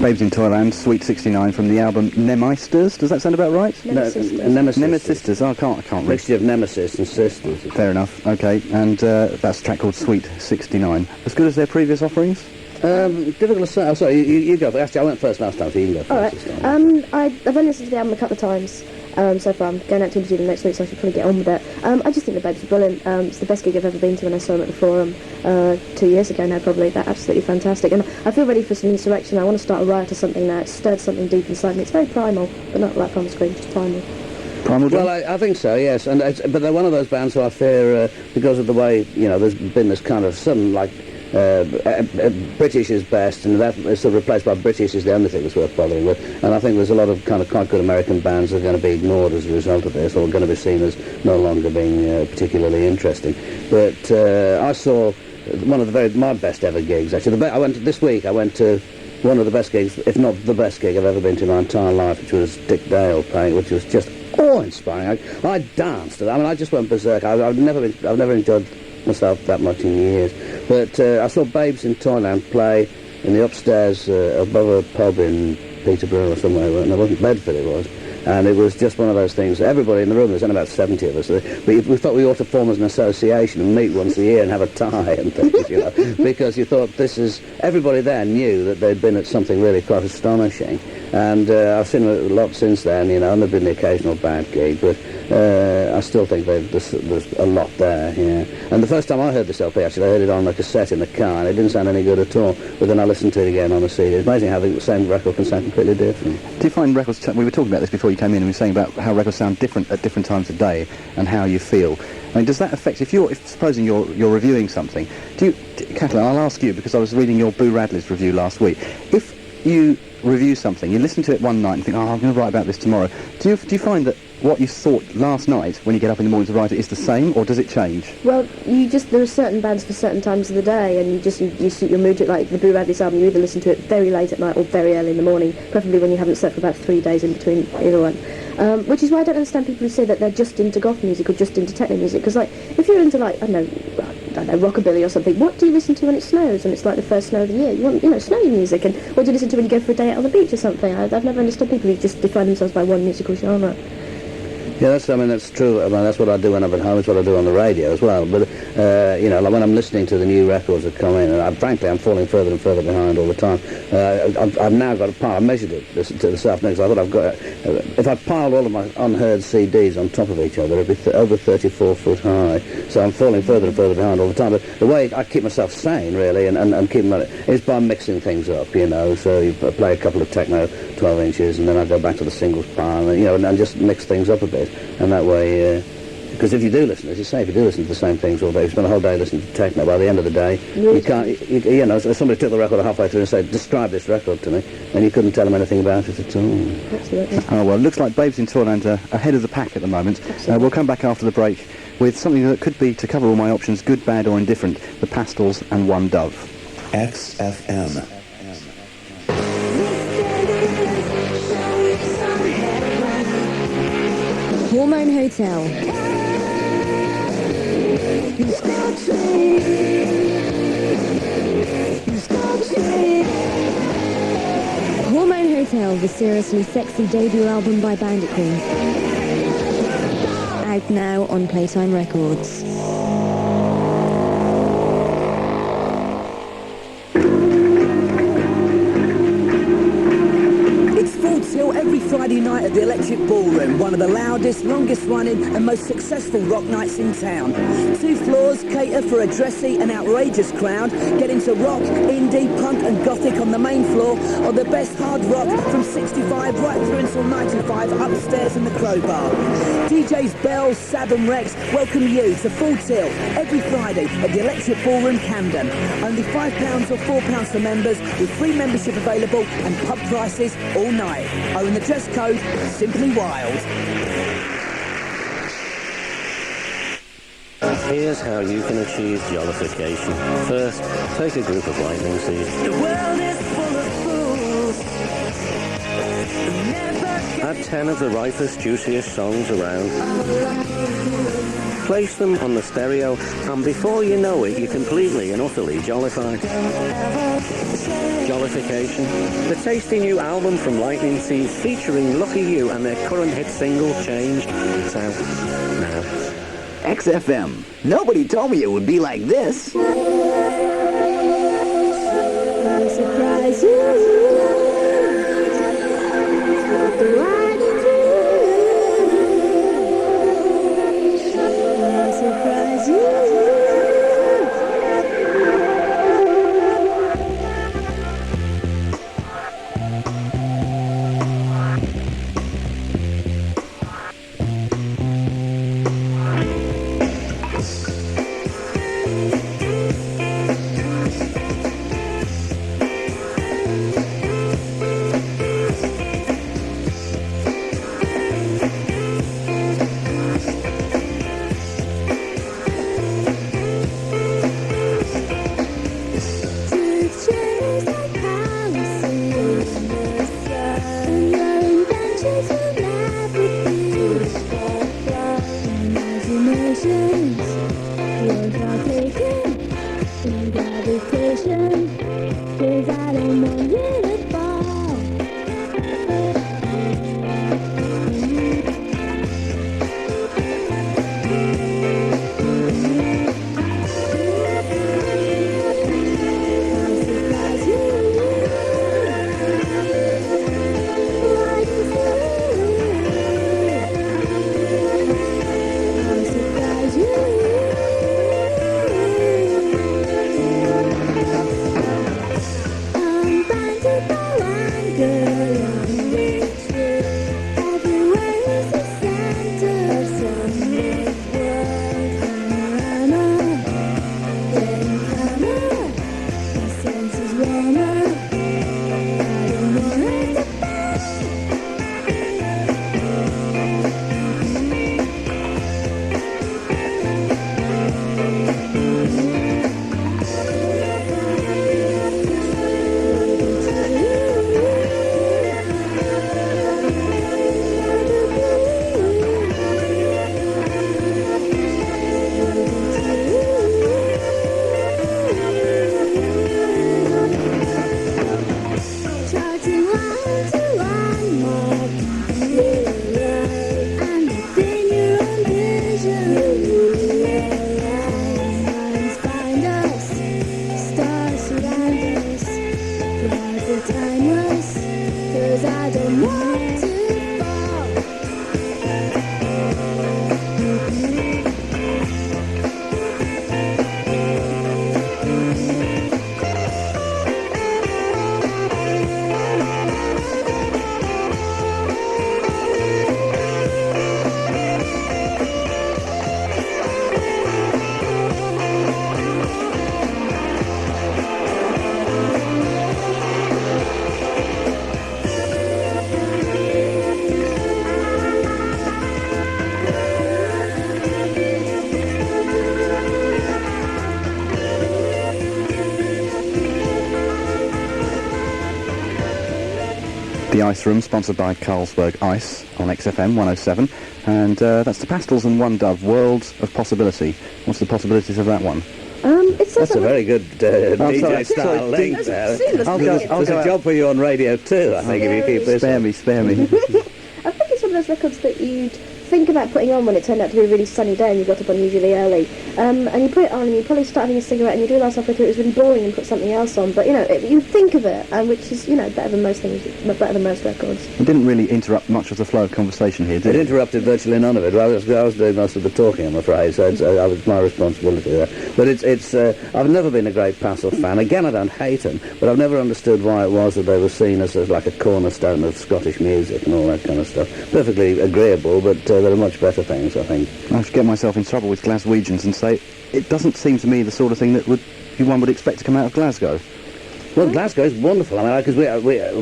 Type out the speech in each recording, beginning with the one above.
Babes in Toyland, Sweet 69 from the album Nemeisters. Does that sound about right? Nemesis. Oh, I can't read. Mixture of Nemesis and Sisters. Fair enough. Okay, and that's a track called Sweet 69. As good as their previous offerings? Difficult to say. Oh, sorry, you go. Actually, I went first last time, so you can go first. All right. I've only listened to the album a couple of times so far. I'm going out to New Zealand next week, so I should probably get on with it. I just think the Babes are brilliant. It's the best gig I've ever been to when I saw them at the Forum 2 years ago now, probably. They're absolutely fantastic. And I feel ready for some insurrection. I want to start a riot or something now. It's stirred something deep inside me. It's very primal, but not like Primal Scream, just primal. Well, I think so, yes. But they're one of those bands who I fear, because of the way, there's been this kind of sudden, British is best, and that is sort of replaced by British is the only thing that's worth bothering with. And I think there's a lot of kind of quite good American bands that are going to be ignored as a result of this, or going to be seen as no longer being particularly interesting. But I saw one of my best ever gigs, actually. This week I went to one of the best gigs, if not the best gig I've ever been to in my entire life, which was Dick Dale playing, which was just awe-inspiring. I danced. I mean, I just went berserk. I've never enjoyed myself that much in years. But I saw Babes in Toyland play in the upstairs above a pub in Peterborough or somewhere, and it wasn't Bedford, it was. And it was just one of those things. Everybody in the room, there's only about 70 of us, but we thought we ought to form as an association and meet once a year and have a tie and things, because you thought everybody there knew that they'd been at something really quite astonishing. And I've seen a lot since then, and there've been the occasional bad gig, but I still think there's a lot there, yeah. And the first time I heard this LP, actually, I heard it on a cassette in the car, and it didn't sound any good at all, but then I listened to it again on the CD. It's amazing how the same record can sound completely different. Do you find records, we were talking about this before you came in, and we were saying about how records sound different at different times of day, and how you feel. I mean, does that affect, supposing you're reviewing something, Kathleen, I'll ask you, because I was reading your Boo Radley's review last week, if you review something, you listen to it one night and think, I'm going to write about this tomorrow, do you find that what you thought last night when you get up in the morning to write it is the same, or does it change? Well, there are certain bands for certain times of the day, and you suit your mood to it. Like the Blue Radleys album, you either listen to it very late at night or very early in the morning, preferably when you haven't slept for about 3 days in between either one. Which is why I don't understand people who say that they're just into goth music or just into techno music, because like, if you're into like, I don't know, rockabilly or something, what do you listen to when it snows and it's like the first snow of the year? You want, snowy music, and what do you listen to when you go for a day out on the beach or something? I've never understood people who just define themselves by one musical genre. Yeah, that's true. That's what I do when I'm at home. It's what I do on the radio as well. But, like when I'm listening to the new records that come in, and frankly, I'm falling further and further behind all the time. I've now got a pile. I measured it this afternoon, because I thought I've got... if I piled all of my unheard CDs on top of each other, it'd be over 34 foot high. So I'm falling further and further behind all the time. But the way I keep myself sane, really, and keep my... is by mixing things up, So you play a couple of techno 12 inches, and then I go back to the singles pile, and just mix things up a bit. And that way, because if you do listen, as you say, if you do listen to the same things all day, if you spend a whole day listening to techno, by the end of the day, you can't, if somebody took the record halfway through and said, describe this record to me, and you couldn't tell them anything about it at all. Absolutely. Oh, well, it looks like Babes in Toyland are ahead of the pack at the moment. We'll come back after the break with something that could be, to cover all my options, good, bad or indifferent, the Pastels and One Dove. XFM. Hormone Hotel. Hormone Hotel, the seriously sexy debut album by Bandit Queen. Out now on Playtime Records. Every Friday night at the Electric Ballroom, one of the loudest, longest running and most successful rock nights in town. 2 floors cater for a dressy and outrageous crowd. Get into rock, indie, punk and gothic on the main floor, or the best hard rock from 65 right through until 95 upstairs in the Crowbar. DJs Bell, Sab and Rex welcome you to Full Tilt every Friday at the Electric Ballroom, Camden. Only £5 or £4 for members, with free membership available and pub prices all night. Oh, and the dress code, Simply Wild. Here's how you can achieve jollification. First, take a group of lightning seeds. The world is full of fools. Add 10 of the ripest, juiciest songs around. Place them on the stereo, and before you know it, you're completely and utterly jollified. Jollification, the tasty new album from Lightning Seeds featuring Lucky You and their current hit single, Changed. It's out now. XFM. Nobody told me it would be like this. I surprise you. Ice Room, sponsored by Carlsberg Ice on XFM 107. And that's the Pastels and One Dove, Worlds of Possibility. What's the possibilities of that one? That's a very good DJ style link there. There's a job for you on radio too, I think, if you keep this. Spare me. I think it's one of those records that you'd think about putting on when it turned out to be a really sunny day and you got up unusually early. And you put it on and you probably start having a cigarette and you realise halfway through it was really boring and put something else on. But, you think of it, which is, better than most things, better than most records. It didn't really interrupt much of the flow of conversation here, did it? It interrupted virtually none of it. I was doing most of the talking, I'm afraid, so it was my responsibility there. But I've never been a great Pastels fan. Again, I don't hate them, but I've never understood why it was that they were seen as like a cornerstone of Scottish music and all that kind of stuff. Perfectly agreeable, but there are much better things, I think. I should get myself in trouble with Glaswegians and say it doesn't seem to me the sort of thing that one would expect to come out of Glasgow. Well, Glasgow is wonderful. I mean, because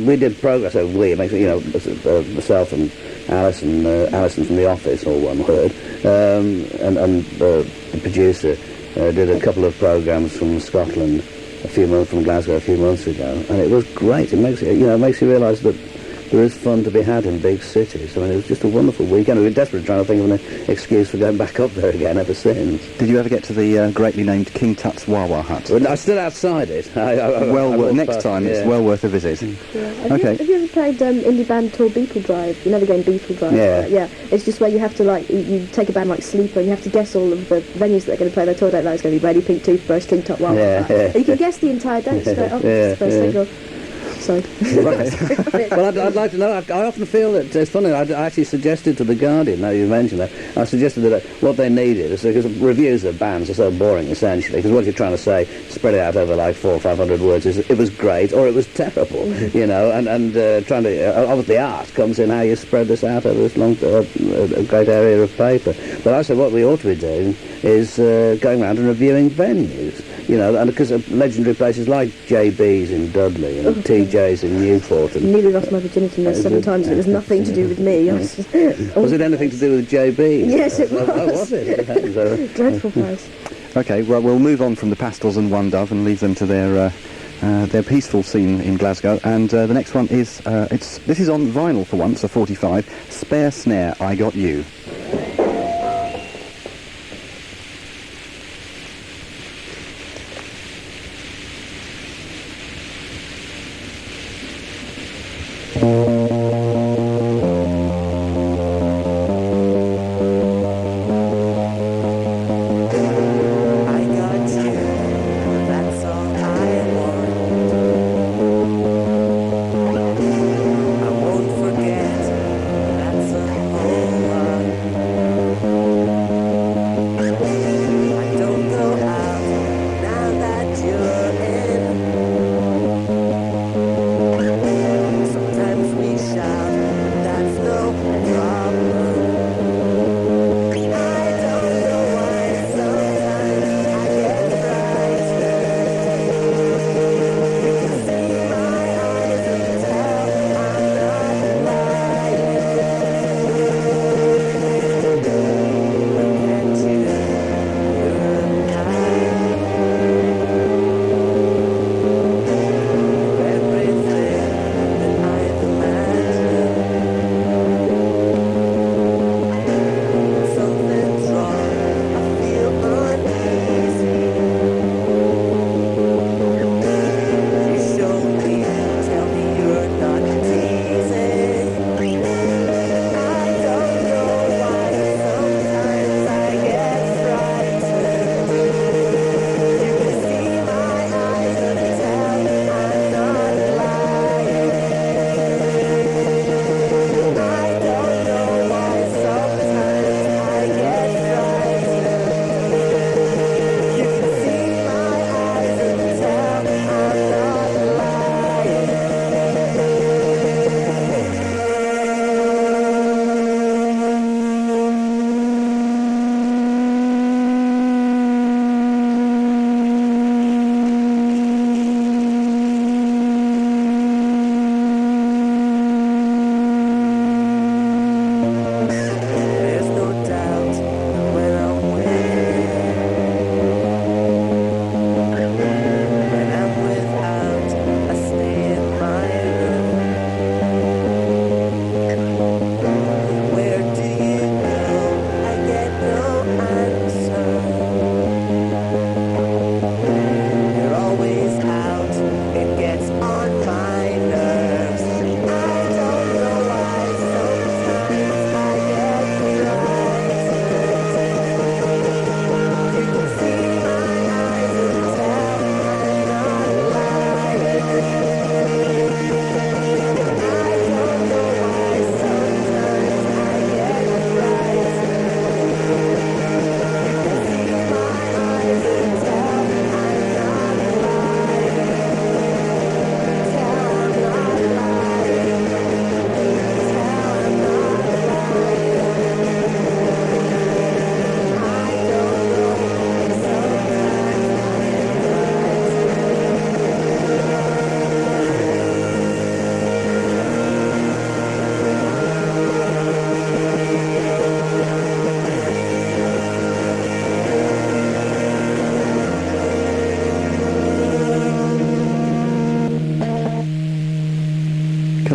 we did progress. So myself and Alison from The Office, all one word, and the producer did a couple of programs from Scotland, from Glasgow a few months ago, and it was great. It makes you realise that there is fun to be had in big cities. I mean, it was just a wonderful weekend. We were desperately trying to think of an excuse for going back up there again ever since. Did you ever get to the greatly named King Tut's Wawa Hut? Well, I stood outside it. Next time, it's well worth a visit. Yeah. Have you ever played indie band tour Beetle Drive? You know the game Beetle Drive? Yeah. Yeah. It's just where you have to, you take a band like Sleeper and you have to guess all of the venues that they're going to play their tour date. It's going to be Ready, Pink Toothbrush, King Tut, Wawa Hut. Yeah. You can guess the entire date straight off. It's the first single. Sorry. Well, I'd like to know. I often feel that it's funny. I actually suggested to the Guardian. Now you mentioned that, I suggested that what they needed is because reviews of bands are so boring, essentially. Because what you're trying to say, spread it out over like 400 or 500 words, is it was great or it was terrible, and trying to. Obviously, art comes in how you spread this out over this long, great area of paper. But I said what we ought to be doing is going around and reviewing venues. And because of legendary places like JB's in Dudley and TJ's in Newport. And nearly lost my virginity there 7 times. It was nothing to do with me. Was it anything to do with JB's? Yes, it was. Oh, was it? Dreadful place. Okay, well, we'll move on from the Pastels and One Dove and leave them to their peaceful scene in Glasgow. And the next one is, this is on vinyl for once, a 45, Spare Snare, I Got You.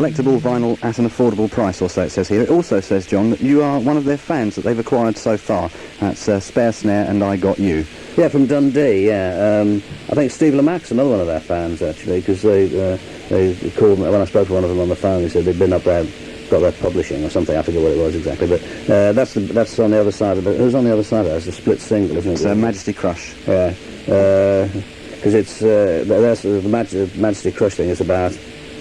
collectible vinyl at an affordable price, or so it says here. It also says, John, that you are one of their fans that they've acquired so far. That's Spare Snare and I Got You. Yeah, from Dundee, yeah. I think Steve Lamac's another one of their fans, actually, because they called me, when I spoke to one of them on the phone, they said they'd been up there, got their publishing or something, I forget what it was exactly, but that's on the other side of it. Who's on the other side of it? It's a split single, isn't it? It's Majesty Crush. Yeah, because it's, that's the Majesty Crush thing is about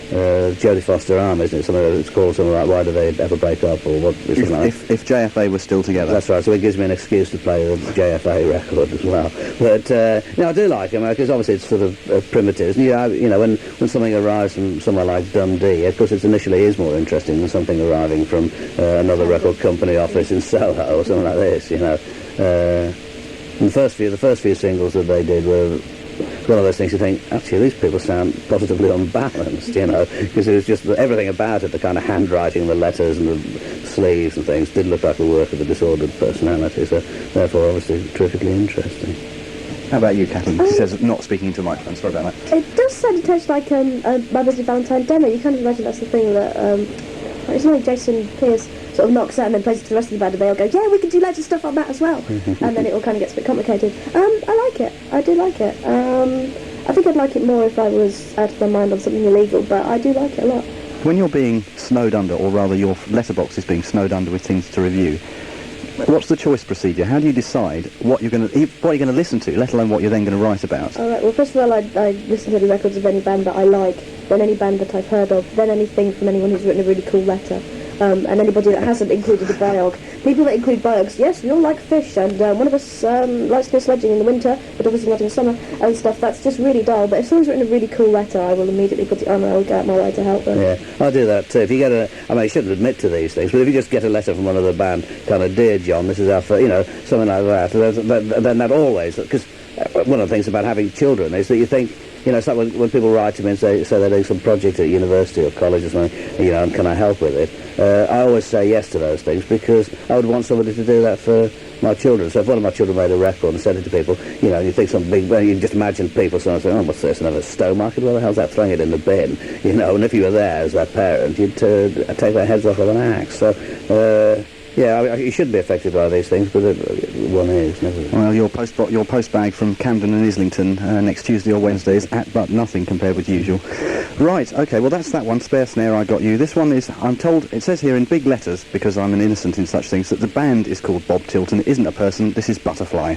Jodie Foster Arm, isn't it? Something it's called something like Why Do They Ever Break Up, or what? If JFA were still together. That's right. So it gives me an excuse to play the JFA record as well. But I do like them because obviously it's sort of primitive. You know, when something arrives from somewhere like Dundee, of course, it initially is more interesting than something arriving from another record company office in Soho or something like this. You know, and the first few singles that they did were one of those things you think, actually, these people sound positively unbalanced, you know, because it was just everything about it, the kind of handwriting, the letters and the sleeves and things, did look like the work of a disordered personality, so therefore obviously terrifically interesting. How about you, Kathleen? She says not speaking into a microphone, sorry about that. It does sound a touch like My Busy Valentine demo. You kind of imagine that's the thing that, it's like Jason Pierce sort of knocks out and then plays it to the rest of the band and they all go, yeah, we can do loads of stuff on that as well. And then it all kind of gets a bit complicated. I like it. I do like it. I think I'd like it more if I was out of my mind on something illegal, but I do like it a lot. When you're being snowed under, or rather your letterbox is being snowed under with things to review, what's the choice procedure? How do you decide what you're going to listen to, let alone what you're then going to write about? All right. Well, first of all, I listen to the records of any band that I like, then any band that I've heard of, then anything from anyone who's written a really cool letter, and anybody that hasn't included a biog. People that include biogs, yes, we all like fish, and one of us likes to go sledging in the winter, but obviously not in the summer, and stuff. That's just really dull. But if someone's written a really cool letter, I will immediately put it on and I will go out my way to help them. Yeah, I do that too. If you get I shouldn't admit to these things, but if you just get a letter from one of the band, kind of, dear John, this is our first, something like that, then that always, because one of the things about having children is that you think, it's like when people write to me and say they're doing some project at university or college or something, and can I help with it? I always say yes to those things because I would want somebody to do that for my children. So if one of my children made a record and sent it to people, you think something big, you can just imagine people saying, oh, what's this, another Stowmarket? Where the hell's that? Throwing it in the bin, and if you were there as that parent, you'd take their heads off with an axe. So, you should be affected by these things, but one is, never. Well, your post bag from Camden and Islington next Tuesday or Wednesday is at but nothing compared with usual. Right, okay, well that's that one, Spare Snare, I Got You. This one is, I'm told, it says here in big letters, because I'm an innocent in such things, that the band is called Bob Tilton. It isn't a person, this is Butterfly.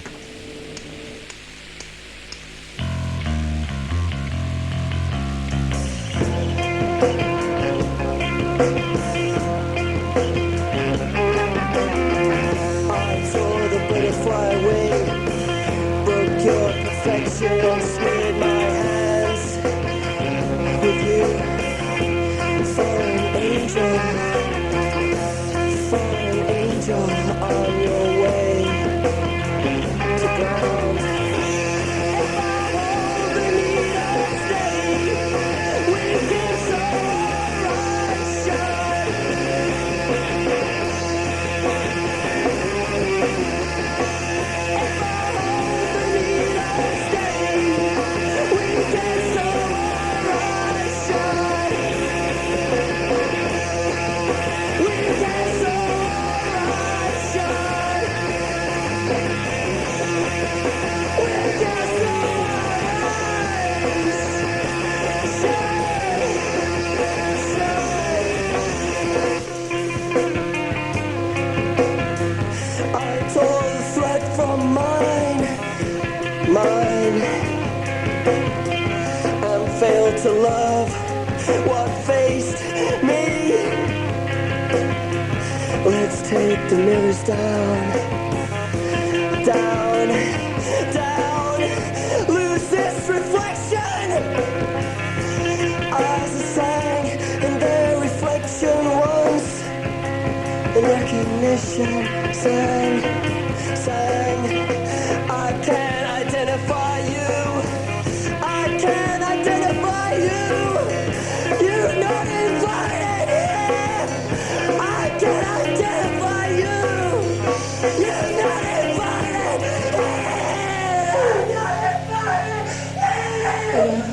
To love what faced me. Let's take the mirrors down, down, down. Lose this reflection. Eyes that sang in their reflection once. In recognition, sang. I can't identify you. I can't identify you. You're not invited here. I can't identify you. You're not invited here. You're not invited here.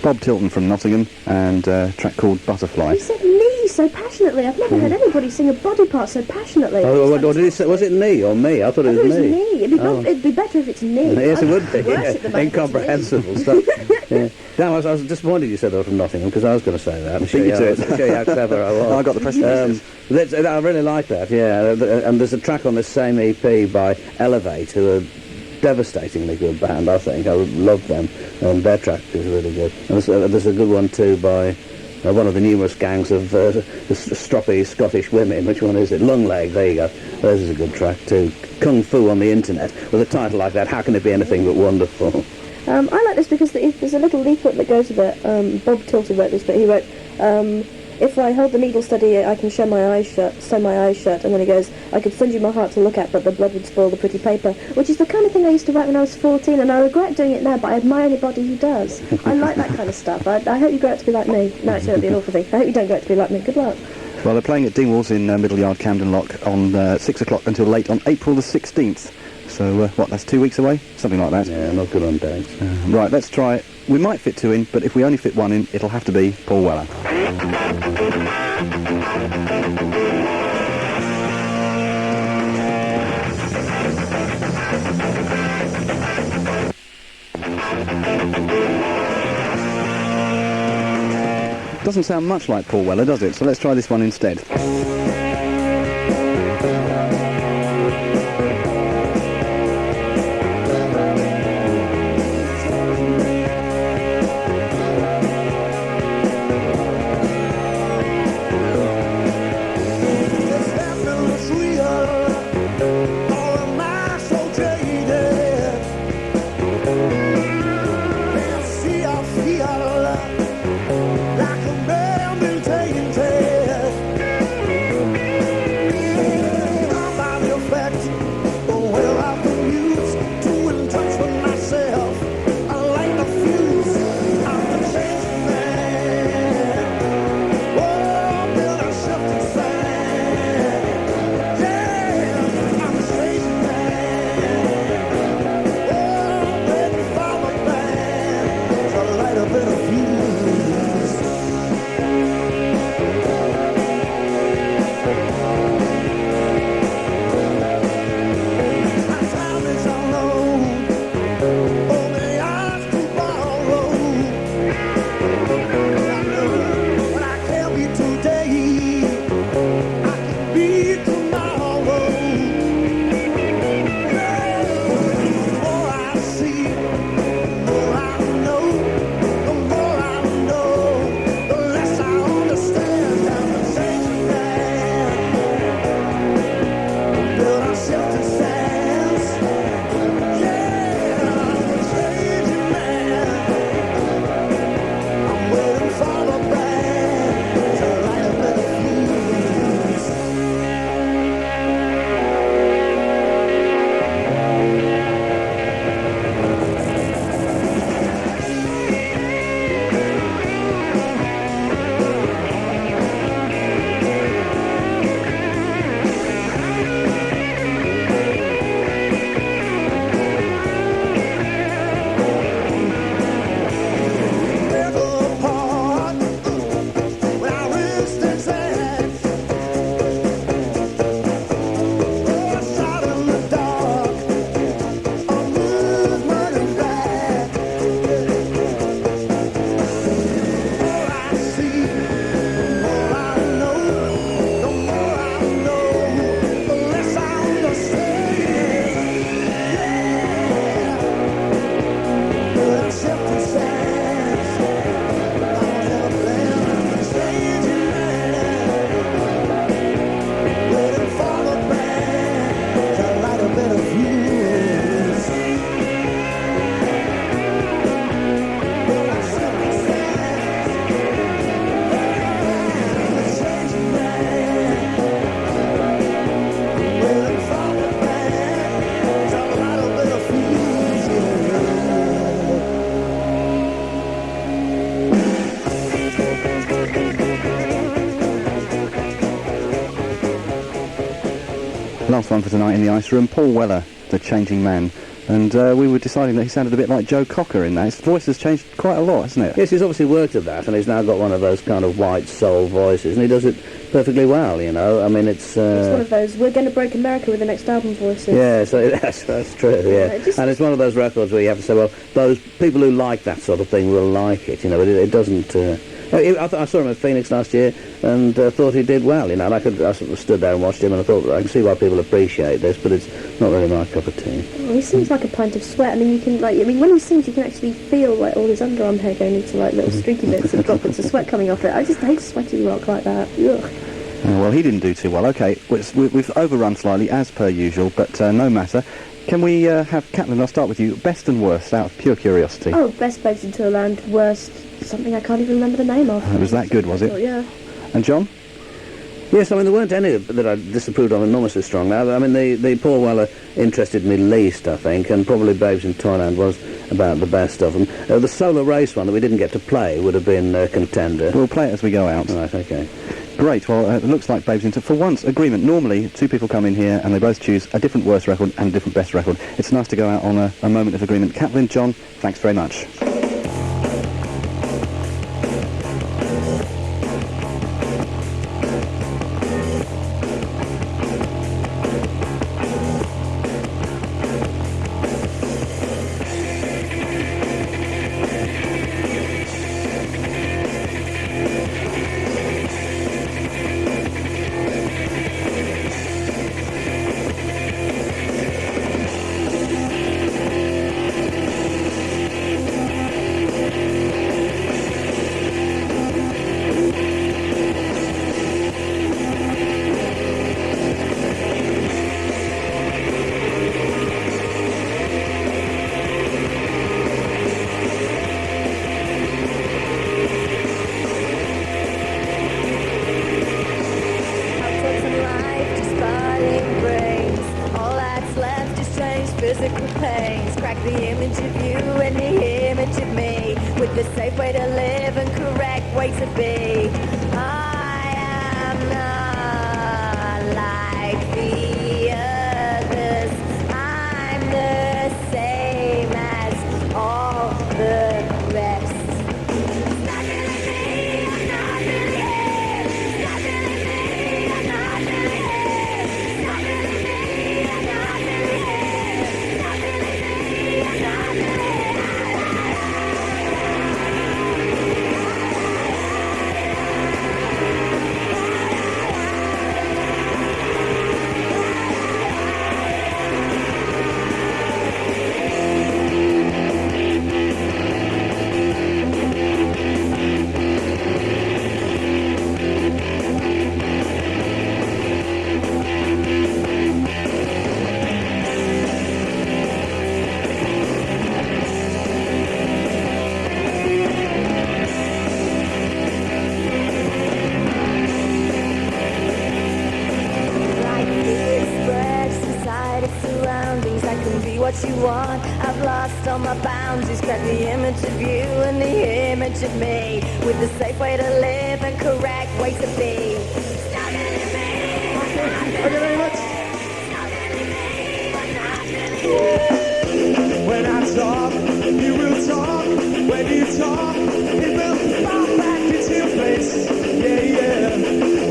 Bob Tilton from Nottingham, and a track called Butterfly. He said knee so passionately. I've never heard anybody sing a body part so passionately. Oh, what did he say? Was it knee or me? I thought it was me. It'd be better if it's knee. Yes, it would be. Worse at the Yeah. moment, Incomprehensible stuff. Yeah. Damn, I was disappointed you said they were from Nottingham, because I was going to say that. Show you how clever I was. I got the press releases. I really like that, yeah. And there's a track on this same EP by Elevate, who are devastatingly good band, I think. I love them, and their track is really good. And there's a good one too by one of the numerous gangs of stroppy Scottish women. Which one is it? Lungleg, there you go. This is a good track too. Kung Fu on the Internet. With a title like that, how can it be anything but wonderful? I like this because there's a little leaflet that goes with it. Bob Tilton wrote this, but he wrote, if I hold the needle steady, I can sew my eyes shut, and then he goes, I could send you my heart to look at, but the blood would spoil the pretty paper, which is the kind of thing I used to write when I was 14, and I regret doing it now, but I admire anybody who does. I like that kind of stuff. I hope you grow up to be like me. No, actually, that'd be an awful thing. I hope you don't grow up to be like me. Good luck. Well, they're playing at Dingles in Middle Yard, Camden Lock on 6 o'clock until late on April the 16th. So, that's 2 weeks away? Something like that. Yeah, not good on dates. Right, let's try it. We might fit two in, but if we only fit one in, it'll have to be Paul Weller. Doesn't sound much like Paul Weller, does it? So let's try this one instead. last one for tonight in the Ice Room, Paul Weller, The Changing Man. And we were deciding that he sounded a bit like Joe Cocker in that. His voice has changed quite a lot, hasn't it? Yes, he's obviously worked at that, and he's now got one of those kind of white soul voices, and he does it perfectly well, you know. I mean, it's one of those, we're going to break America with the next album voices. Yeah, so that's true, yeah. And it's one of those records where you have to say, well, those people who like that sort of thing will like it, you know, but it doesn't... I saw him at Phoenix last year and thought he did well, you know, and I sort of stood there and watched him and I thought, I can see why people appreciate this, but it's not really my cup of tea. Well, he seems like a pint of sweat. I mean, you can, like, when he sings, you can actually feel, like, all his underarm hair going into, like, little streaky bits and droplets of sweat coming off it. I just hate sweaty rock like that. Ugh. Oh, well, he didn't do too well. OK, we've overrun slightly, as per usual, but no matter. Can we have, Catelyn, I'll start with you, best and worst, out of pure curiosity? Oh, best Babes in Toyland, worst, something I can't even remember the name of. It was that good, was it? Oh, yeah. And John? Yes, I mean, there weren't any that I disapproved of enormously strongly. I mean, the Paul Weller interested me least, I think, and probably Babes in Toyland was about the best of them. The Solar Race one that we didn't get to play would have been a contender. We'll play it as we go out. Right, OK. Great, well, it looks like Babes in Toyland. For once, agreement. Normally, two people come in here and they both choose a different worst record and a different best record. It's nice to go out on a moment of agreement. Catelyn, John, thanks very much. physical pains. Crack the image of you and the image of me, with the safe way to live and correct way to be. I am not like the others. I'm the same as all the rest. It's not really me, I'm not really him. It's not really me, I'm not really him. It's not really me, I'm not really him. It's not really me, I'm not really him. What you want, I've lost all my boundaries. Crack the image of you and the image of me, with the safe way to live and correct way to be. Stop it, me. Thank you very much. When I talk, you will talk. When you talk, it will fall back into your place. Yeah, yeah.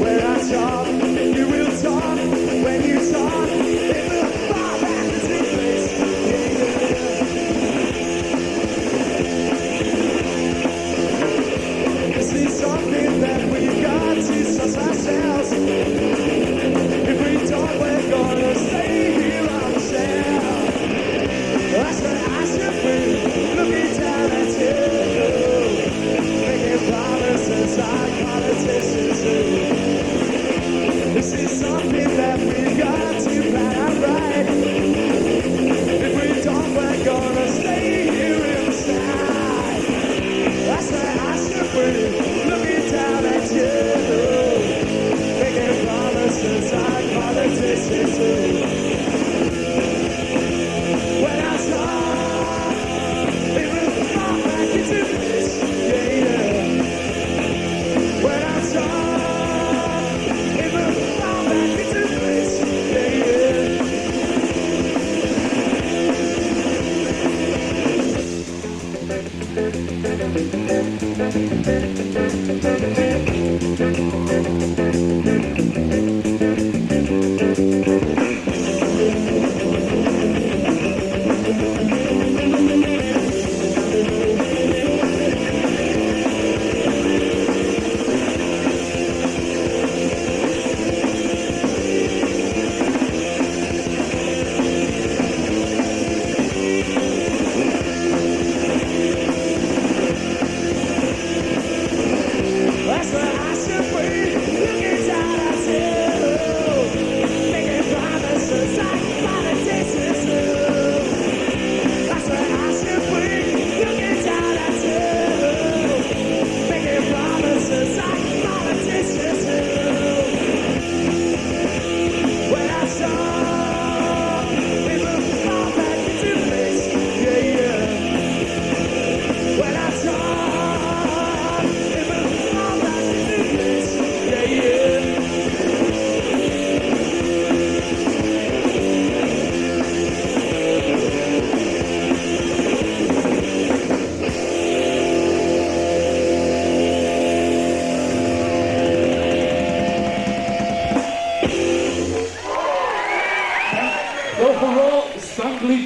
When I talk, you will talk. When you talk, it will fall back into your place. This is something that we've got to teach ourselves. If we don't, we're gonna stay here ourselves. That's what I should be looking down at you.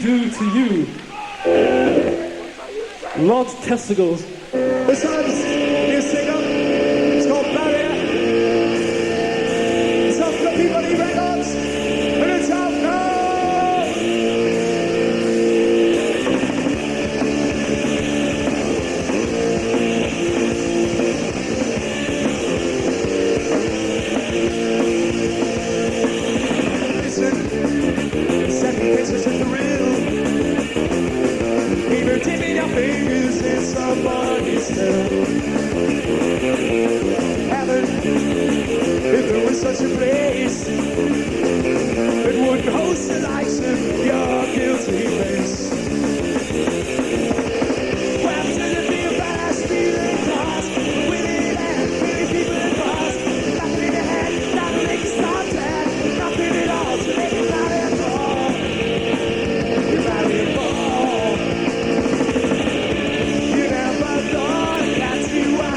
Do to you. Lord's testicles. This one's new single. It's called Barrier. It's off the Peabody Records. And it's out now. Listen, second pictures in the real. Even dipping your fingers in somebody's tail. Heaven, if there was such a place, it would host the likes of your guilty face. Well, to the feel fast, feeling fast, winning and pretty people in bars, nothing ahead, not to make you stop dead, nothing at all to make you marry a ball. You marry a ball. You never thought that you were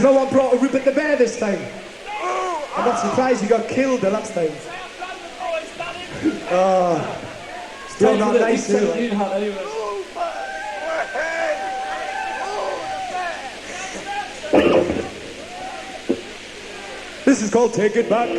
no one brought a Rupert the Bear this time. I'm not surprised you got killed the last time. Oh, still not nice, is it? This is called Take It Back.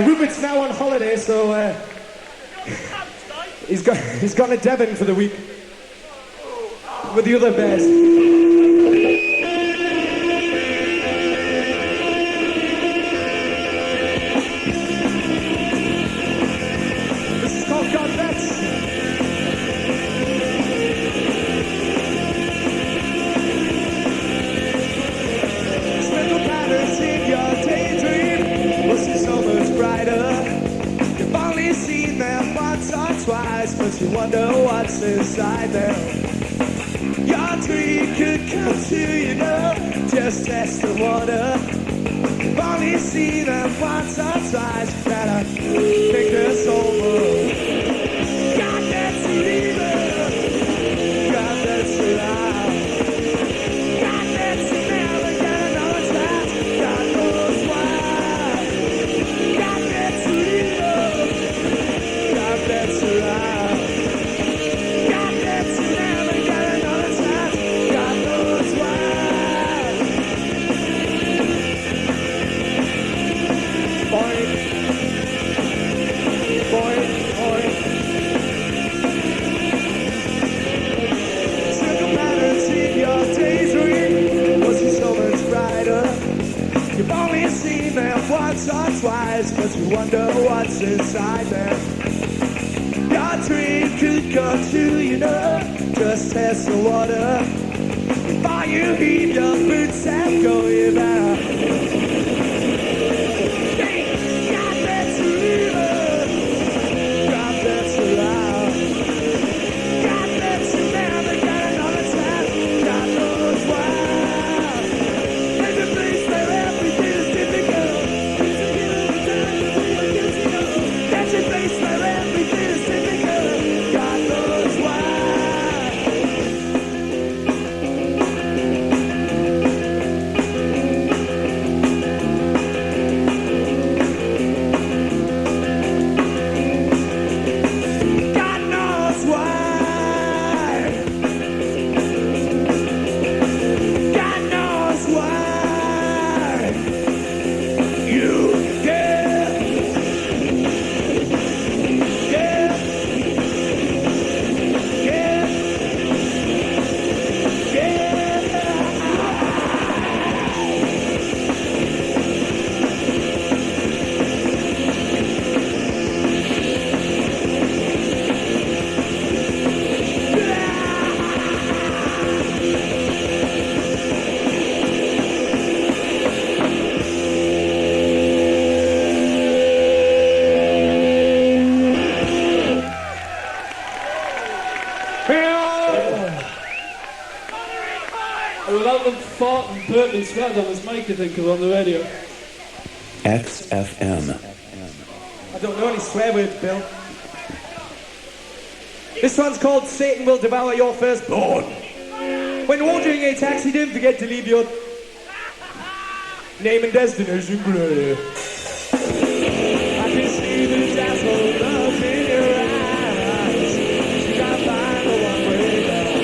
Rupert's now on holiday, so he's gone to Devon for the week with the other bears. This is called God Bets. Little patterns in your daydream will see so much brighter. You've only seen them once or twice, but you wonder what's inside them. Your dream could come true, you know, just test the water. You've only seen them once or twice, you better think this over. God, that's evil. God, that's alive. God, that's never gonna know it's right. God knows why. God, that's evil. God, that's alive. God, that's never gonna know it's right. God knows why. Boing. Boing, boing. Circle patterns in your daydream was you so much brighter. You've only seen them once or twice, but you wonder what's inside them. Your dream could come true, you know, just test the water. Before you heave your boots and go, you better. God, that's evil. God, that's alive. God, that's and spat on his mic, I think, or on the radio. XFM. I don't know any swear words, Bill. This one's called Satan Will Devour Your Firstborn. When ordering a taxi, don't forget to leave your name and destination clear. I can see the dazzle love in your eyes. You can't find the one way down.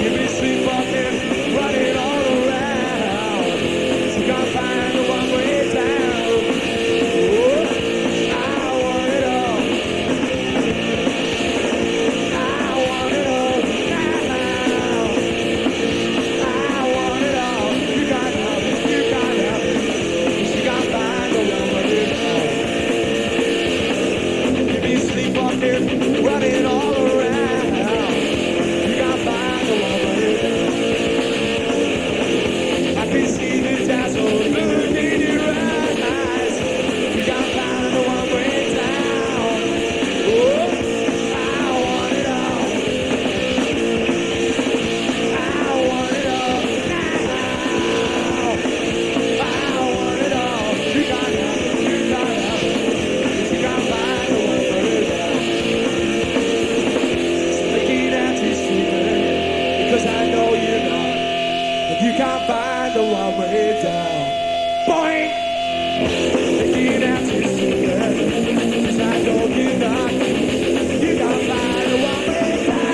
You've been sleepwalking, running all around. You can't find the one way down. Oh, I want it all. I want it all now. I want it all. You got love, you got love. You got find the one way down. You be sleepwalking, running all around. You got find the one way down. I can see the dazzle look in your eyes. You got find the one way down. Oh, I want it all. I want it all now. I want it all. You got love, you got love. You got find the one way down. Looking at you sleeping, because I know you're not. But you can't find the one way down. Boing! Looking at you sleeping, because I know you're not. You can't find the one way down.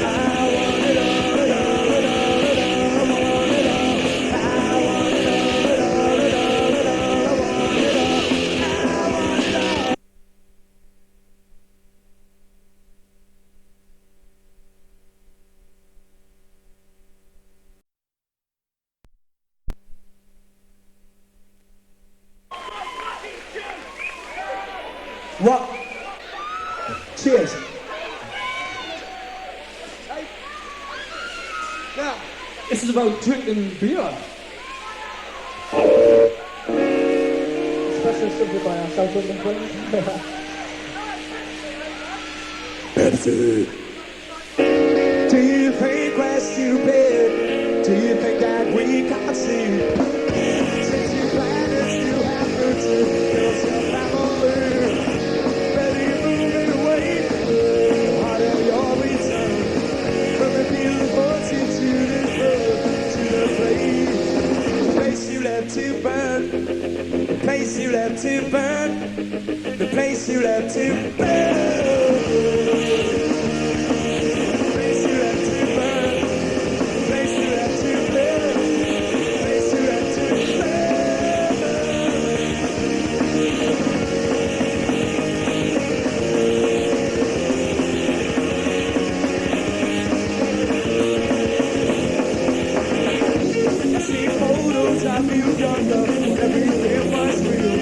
I want it all, it all, it all, it all, I want it all. I want it all, it all, it all, it all, I want it all. I want it all. What? Cheers. Now, this is about drinking beer. Especially something by our South London friends. Do you think we're stupid? Do you think that we can't see? Since you planned us to have to build your family. Better moving away, harder your return. From the beautiful to this road, to the place you left to burn. The place you left to burn. The place you left to burn. The place you left to burn. The place you left to burn. The place you left to I see photos of you younger, when everything was real.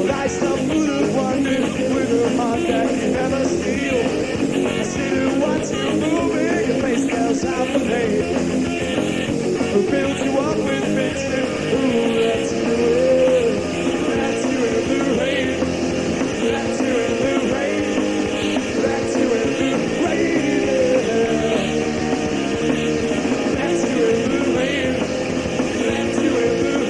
But I stumbled upon you with a heart that you never steal. I sit and watch you moving, your face spells out the pain. Who built you up with fiction? Who left you in? Left you in the rain. Left you in the rain. Left you in the rain. Left you in the rain. Left you in the rain.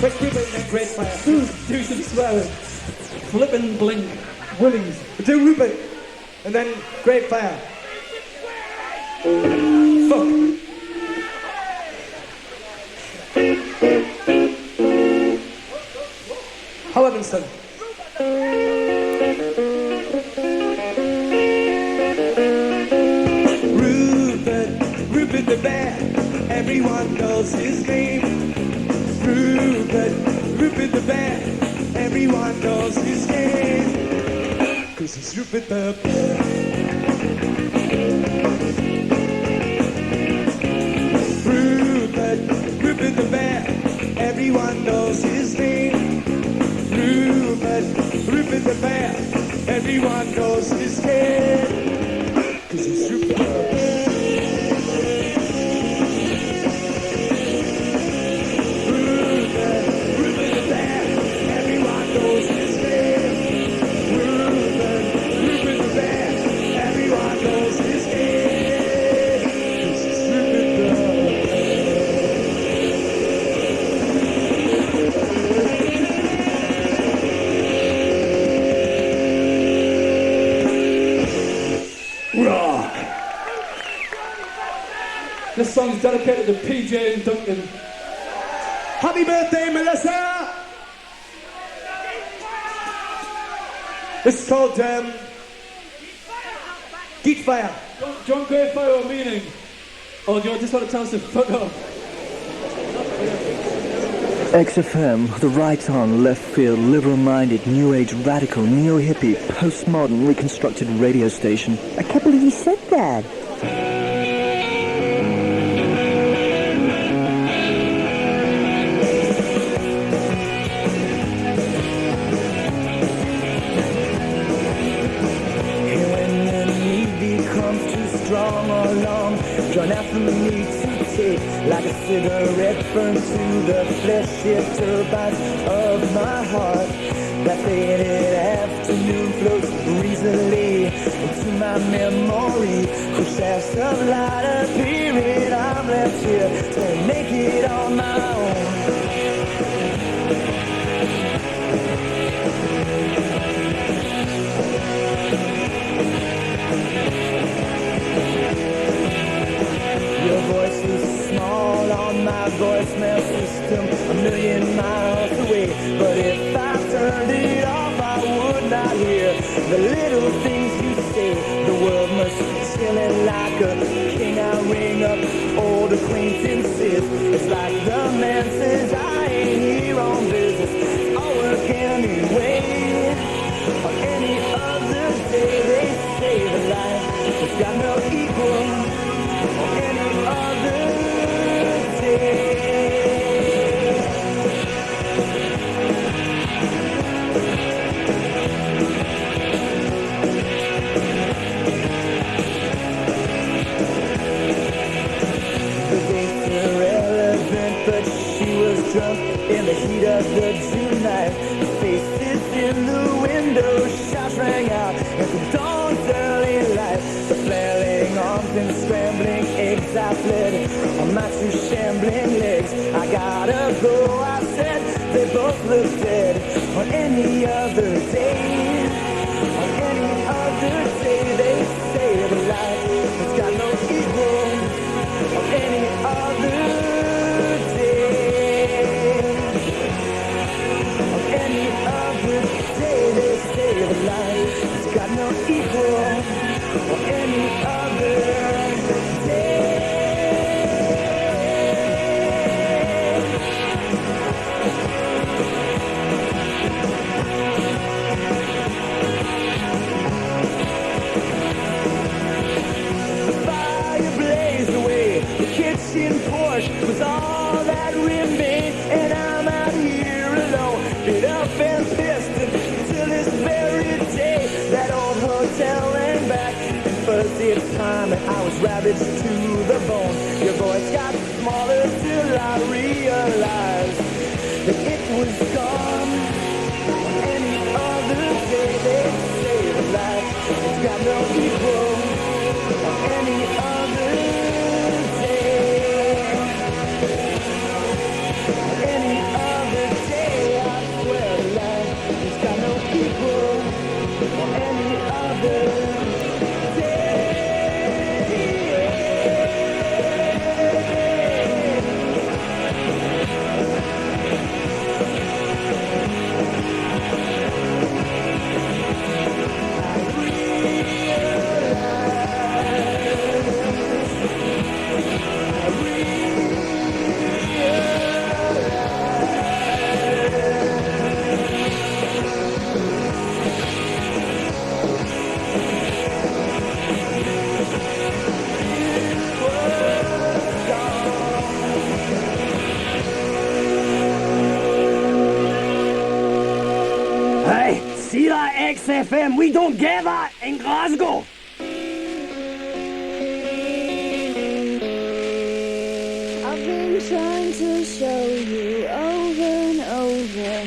Quick rip it and then great fire. Do some swearing. Flip and blink. Willings. Do Rupert and then great fire. Fuck. Hallinston. Rupert the bear, everyone knows his name. Rupert the bear, everyone knows his name. 'Cause he's Rupert the bear. Rupert the bear, everyone knows his name. Rupert the bear, everyone knows his name. 'Cause he's Rupert the bear. Rupert the bear, everyone knows his name. Rupert the bear, everyone knows his name. 'Cause he's Rupert the bear. Rock. This song is dedicated to PJ and Duncan. Happy birthday, Melissa! This is called Geek Fire. Do you want great fire or meaning? Or do you just want to tell us to fuck off? XFM, the right on, left field, liberal-minded, new age, radical, neo-hippie, postmodern, reconstructed radio station. I can't believe you said that. Strong or long, drawn out from me to take, like a cigarette burned to the fleshy turbines of my heart. That faded afternoon floats breezily into my memory. Whose shafts of light appearing, I'm left here to make it on my own. Your voice is small on my voicemail system, a million miles away. But if I turned it off, I would not hear the little things you say. The world must be chilling like a king. I ring up old acquaintances. It's like the man says I ain't here on business. I'll work anyway. On any other day, they say the life has got no equal. Any other day. The dates were irrelevant, but she was drunk in the heat of the June night. The faces in the window, shots rang out at the dawn's early light. The flailing arms and scrambling eggs I fled on my two shambling legs. I gotta go, I said, they both look dead. On any other day, on any other day, they say the light has got no equal. On any other day, on any other day, they say the light has got no equal. On any other day. Fire blazed away, the kitchen porch was all that remained, and I'm out here alone, beat up and pissed until this very day. That old hotel and back, and fuzzy time, and I was ravaged to the bone. Your voice got smaller till I realized that it was gone. Any other day, they say the life has got no equal. Any other day, any other Hey, see that XFM? We don't get that in Glasgow. I've been trying to show you over and over.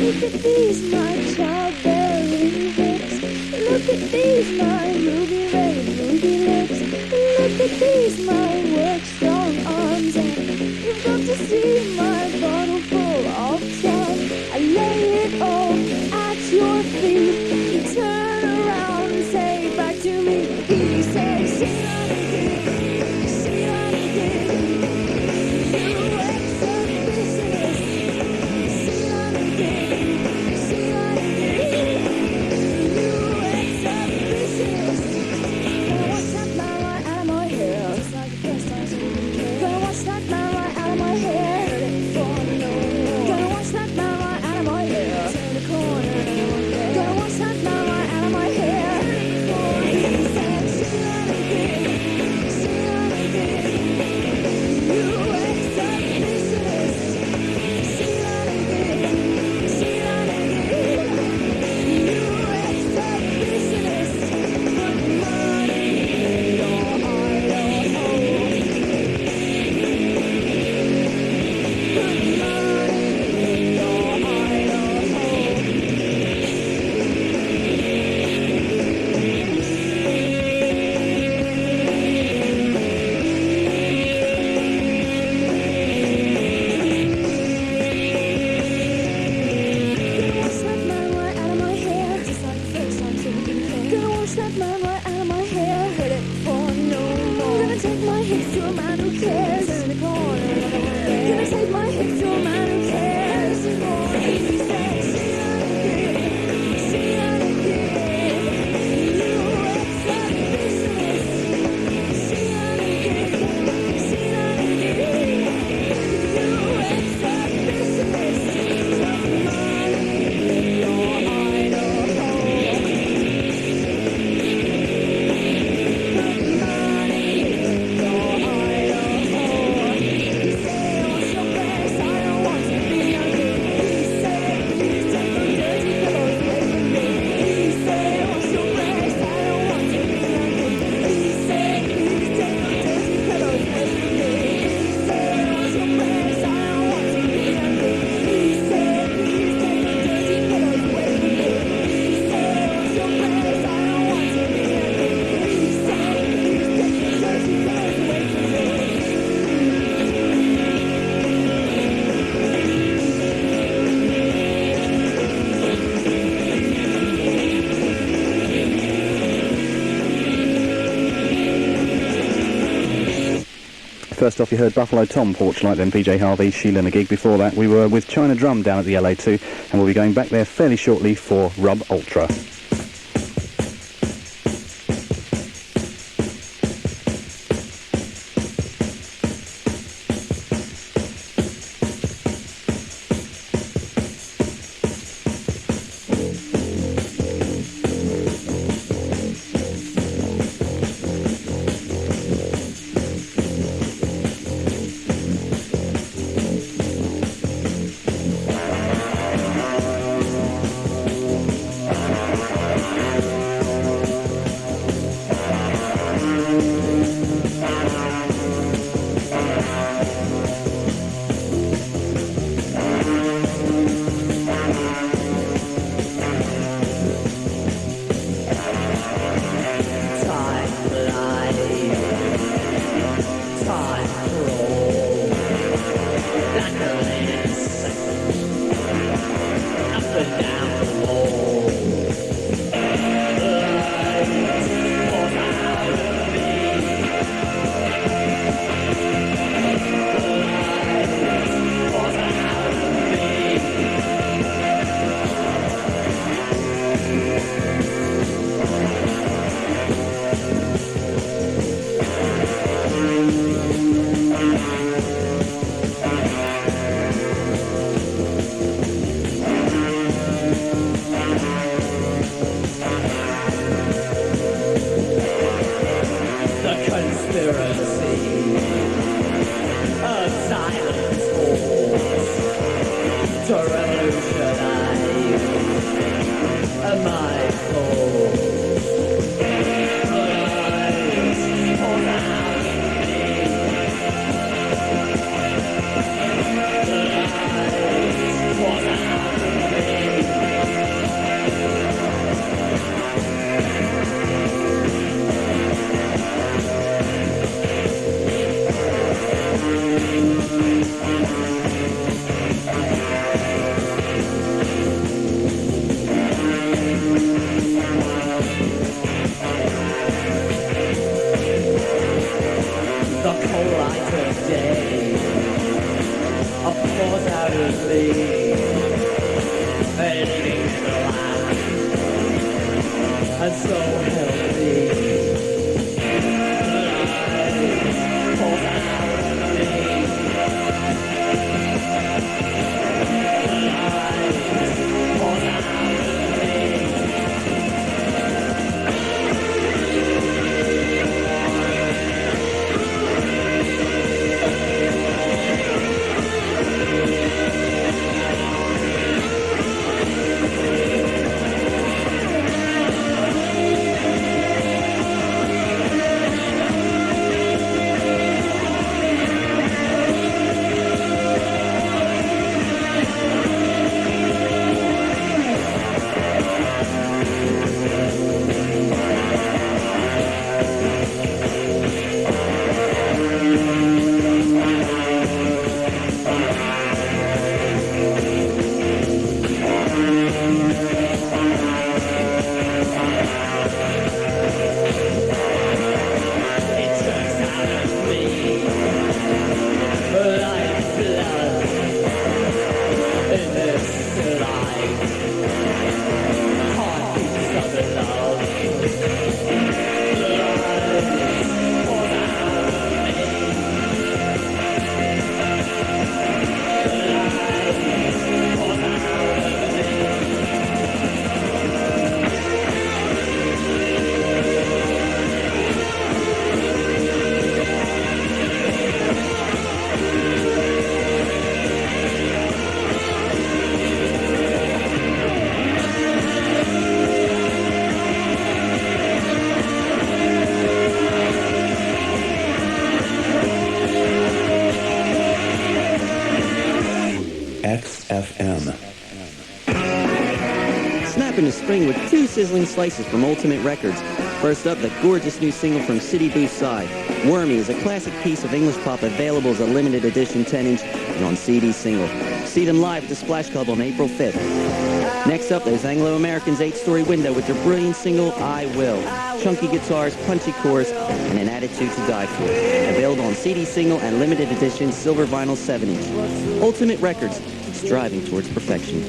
Look at these, my childbearing hips. Look at these, my ruby red, ruby lips. Look at these, my work-strong arms. And you've got to see my bottle full of time. I lay it all at your feet. You turn around and say back to me. He said, see that again, see that again. You exhibitionist, see that again, see that again. You exhibitionist. Gonna wash that man right out of my hair. Just like the first time so gonna wash that man right out of my hair. Gonna wash that man right out of my hair. Turn the corner. Gonna wash that man right out of my hair. He said, see that again, see that again. You exhibitionist. See that again, see that again. You exhibitionist. Put money in your idol. Put money in your Gonna wash that man right out of my hair. Just like the first time, so we didn't care. Gonna wash that man right out of my hair. Hit it for no more. Gonna take my hips to a man who cares. Turn the corner. Gonna take my hips to a man who cares. He said, see that again, see that again. You exhibitionist. See that again, see that again. You exhibitionist. Put money in your idol. Put money in your idol. He said, wash your face, I don't want to be ugly. He said, please take those dirty pillows away from me. He said, wash your face, I don't want to be ugly. He said, please take those dirty pillows away from me. He said, wash your face, I don't want to be ugly. He said, please take those dirty pillows away from me. He said, wash your face, I don't want to be ugly. He said, please take those dirty pillows away from me. First off, you heard Buffalo Tom, Porchlight, then PJ Harvey, Sheila and a Gig. Before that, we were with China Drum down at the LA2, and we'll be going back there fairly shortly for Rub Ultra. Snap into spring with 2 sizzling slices from Ultimate Records. First up, the gorgeous new single from City Booth's side. Wormy is a classic piece of English pop available as a limited edition 10-inch and on CD single. See them live at the Splash Club on April 5th. Next up, there's Anglo-American's 8-Story Window with their brilliant single, I Will. Chunky guitars, punchy chorus, and an attitude to die for. Available on CD single and limited edition silver vinyl 7-inch. Ultimate Records, striving towards perfection.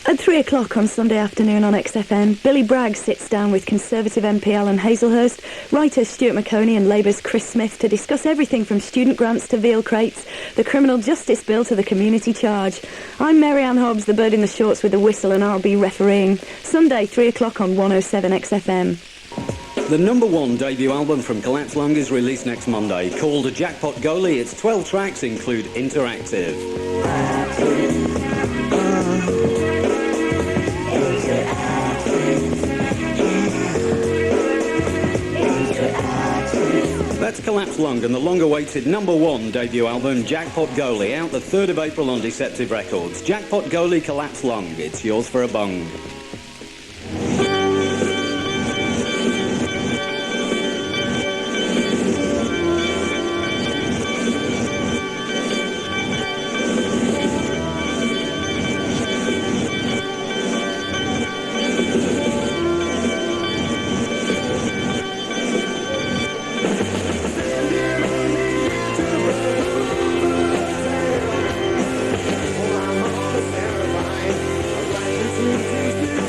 At 3 o'clock on Sunday afternoon on XFM, Billy Bragg sits down with Conservative MP Alan Hazelhurst, writer Stuart Maconie and Labour's Chris Smith to discuss everything from student grants to veal crates, the criminal justice bill to the community charge. I'm Maryanne Hobbs, the bird in the shorts with the whistle, and I'll be refereeing. Sunday, 3 o'clock on 107 XFM. The #1 debut album from Collapse Lung is released next Monday. Called Jackpot Goalie, its 12 tracks include Interactive. That's Collapse Lung and the long-awaited #1 debut album, Jackpot Goalie, out the 3rd of April on Deceptive Records. Jackpot Goalie, Collapse Lung. It's yours for a bung. Thank you.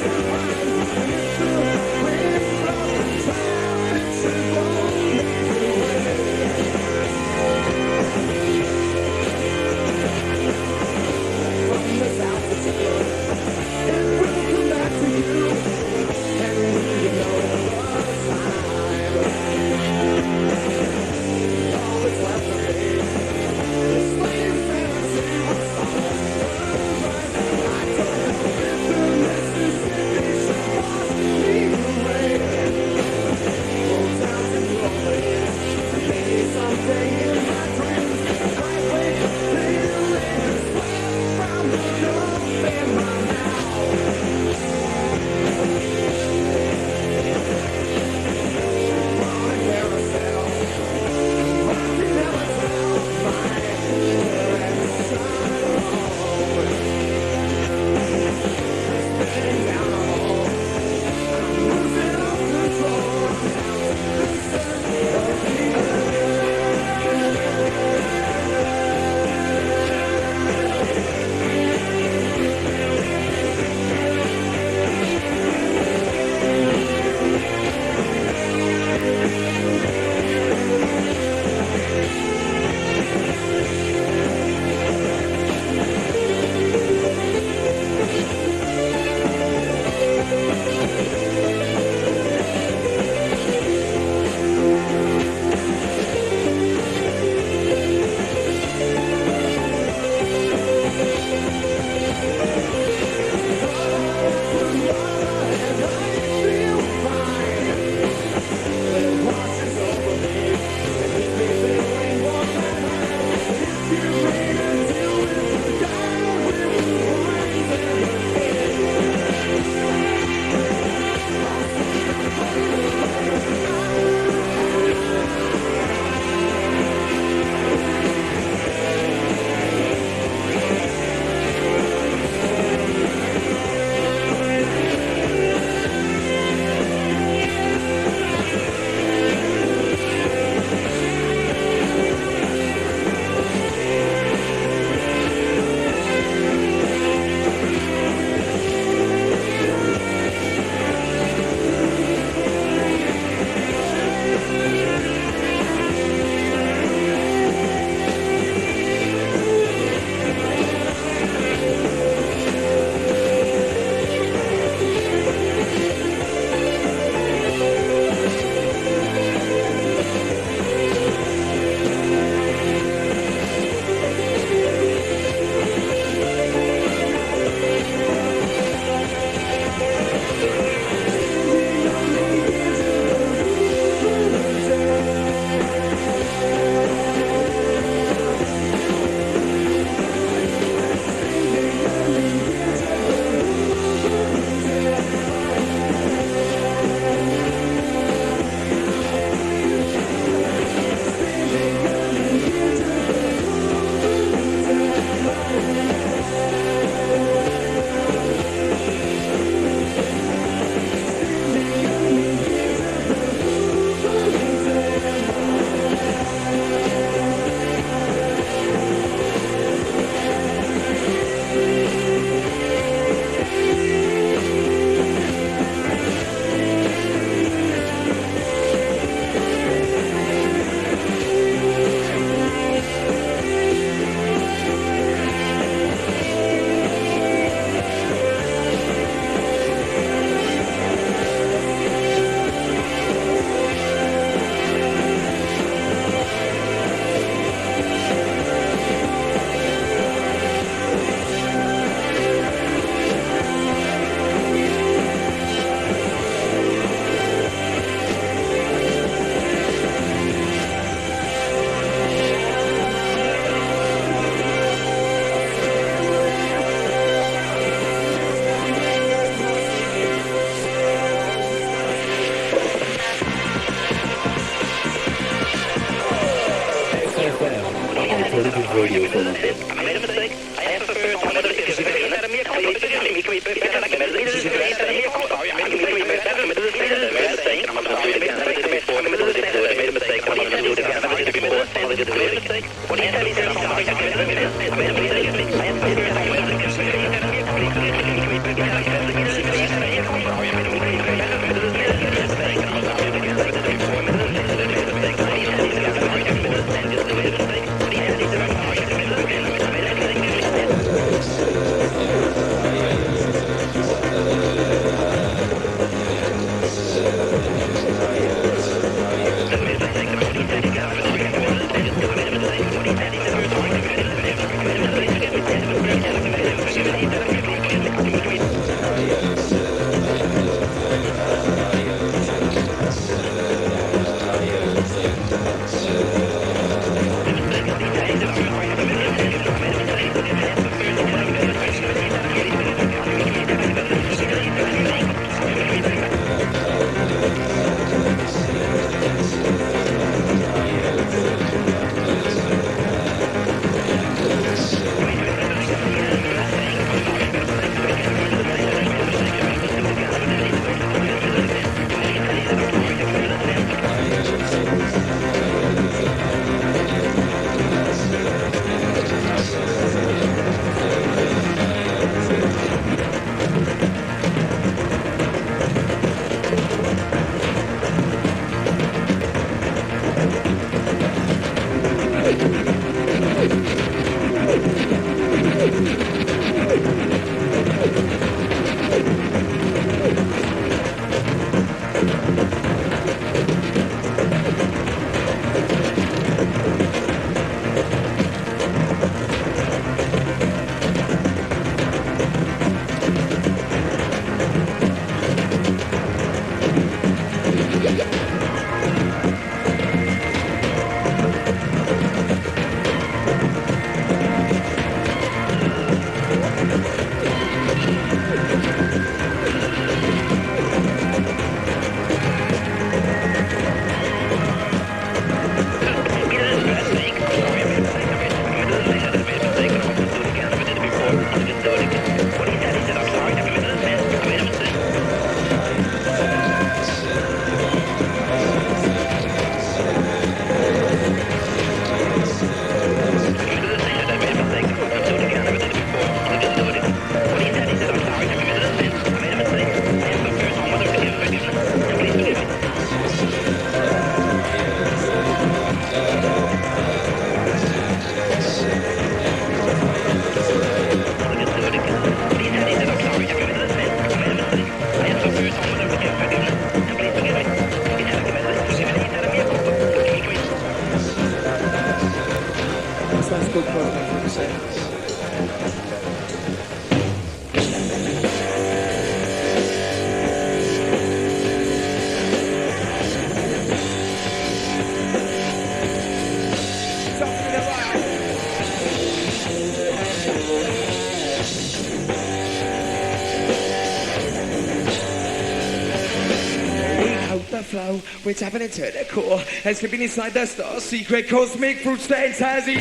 flow, we're tapping into the core, and slipping inside the star secret cosmic fruit stains as he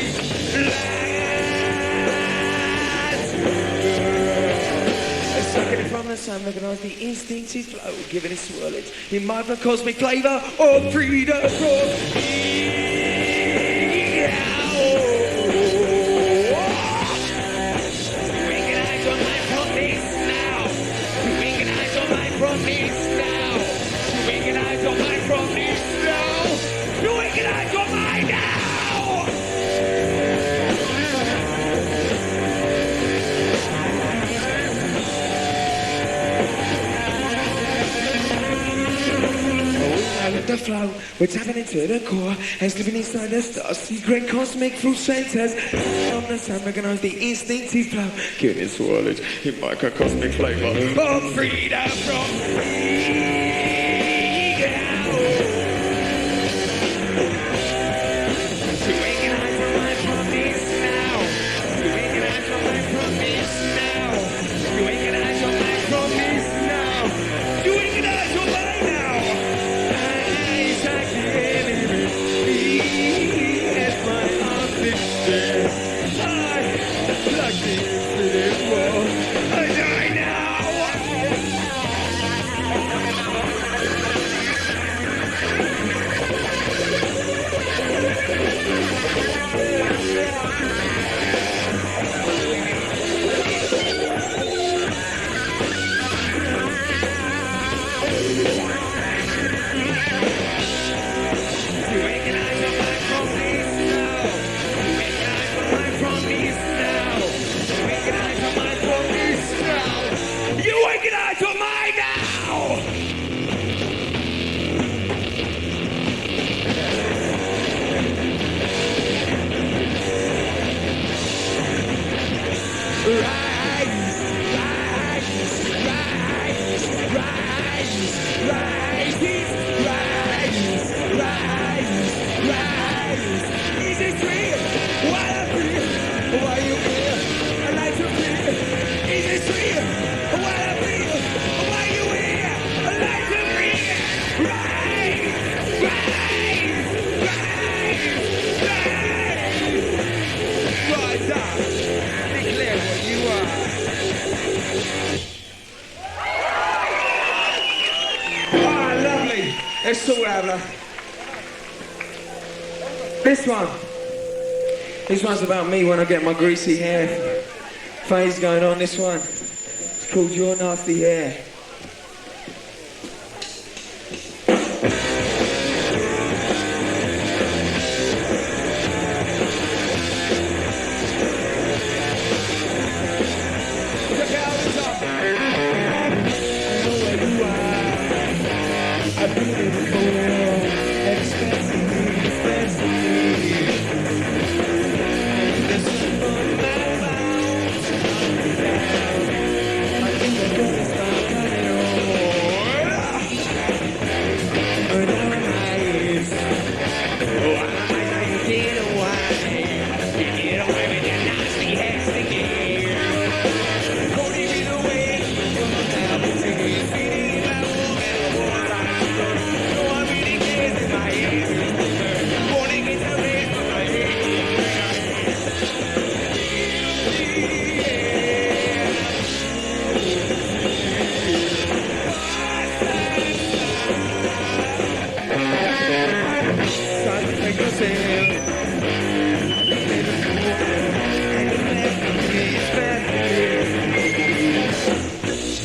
sucking it from the sun, recognise the instinctive flow, giving it swirlage in microcosmic flavour of freedom from the flow, we're tapping into the core and slipping inside the stars. Secret cosmic fruit centers from the sun, recognise the instinctive flow, giving it swirlage in microcosmic flavour of freedom from This one's about me when I get my greasy hair phase going on. This one, it's called Your Nasty Hair.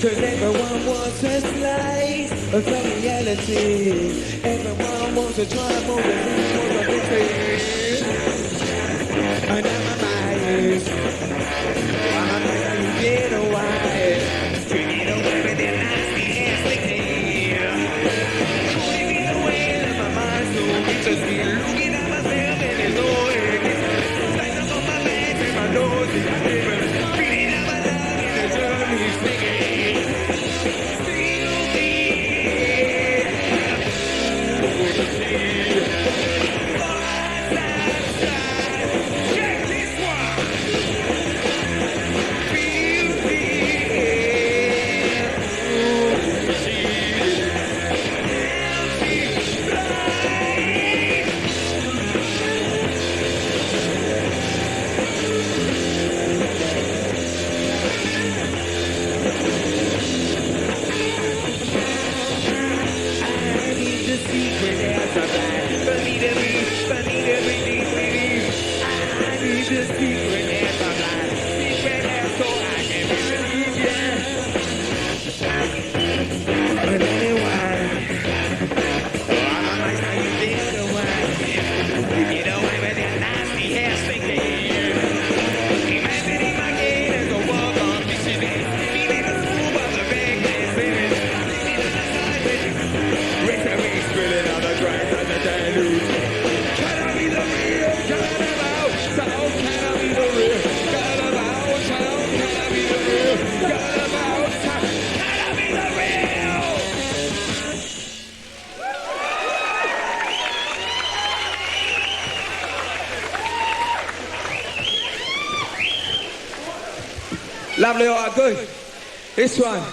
Cause everyone wants a slice of reality. Everyone wants to try more than victory. And I'm a mice. I'm a you get away. Drinking away with their nasty ass pulling me away in my mind, so it's just me looking at myself and it's no end. Lights up on my legs and my nose is driven. Feeling out my love in the journey singing. Check this one. Feel Lovely, all right, good. This one.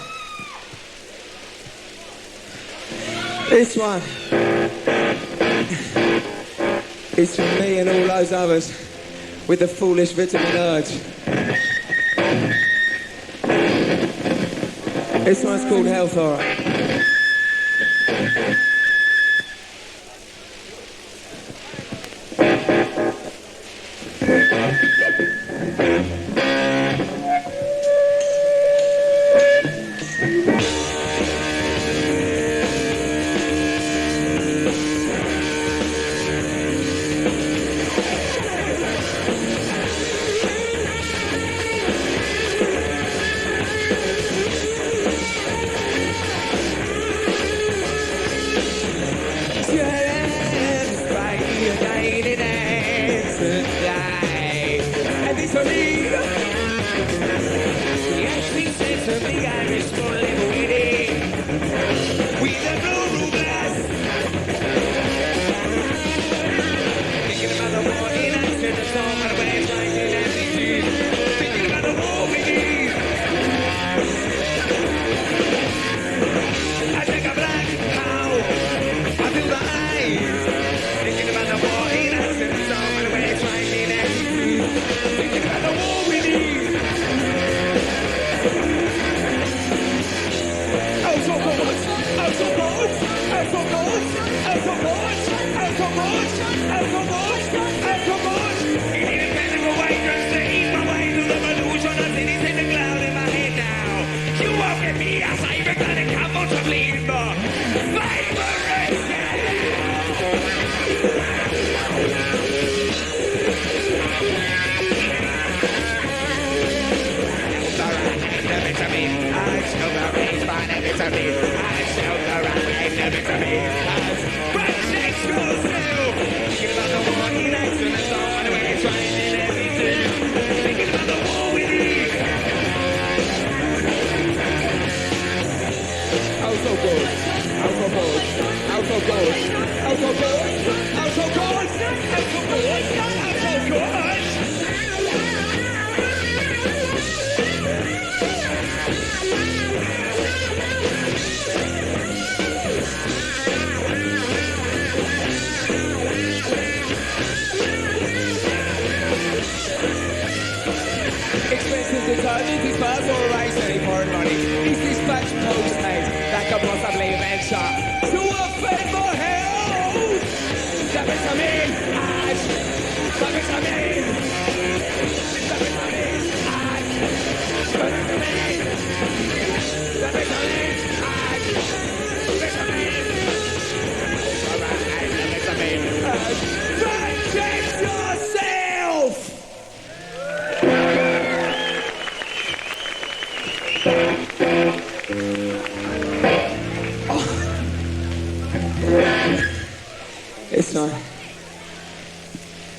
This one. It's for me and all those others with the foolish vitamin urge. This one's called Health, all right.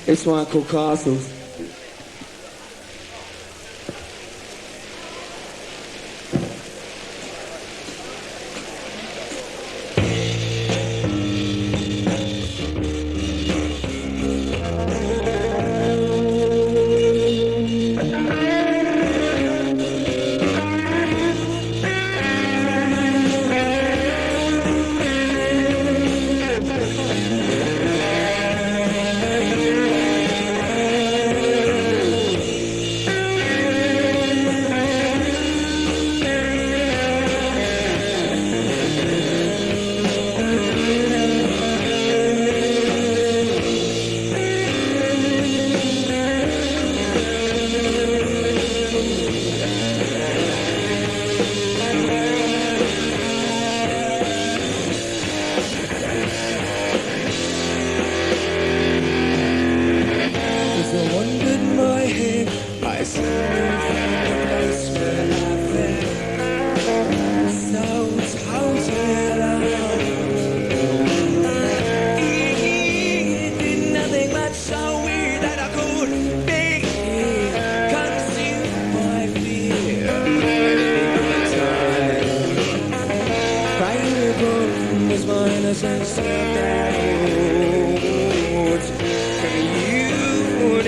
This one called Castles.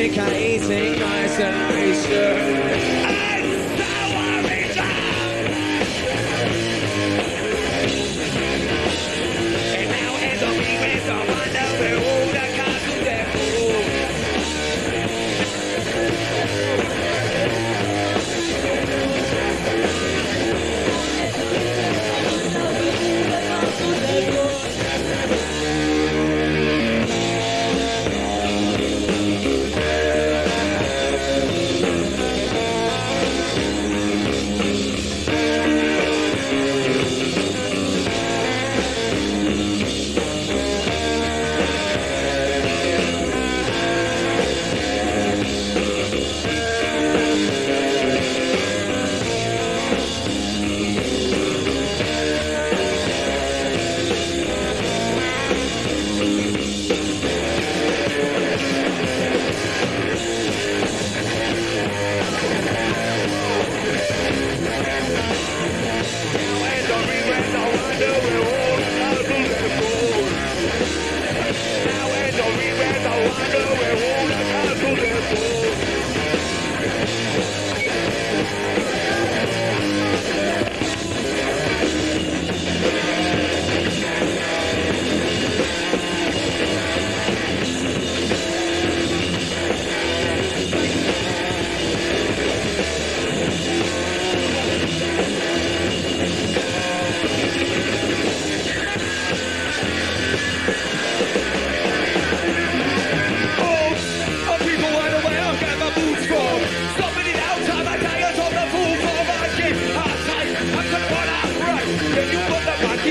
Communicating isolation. And so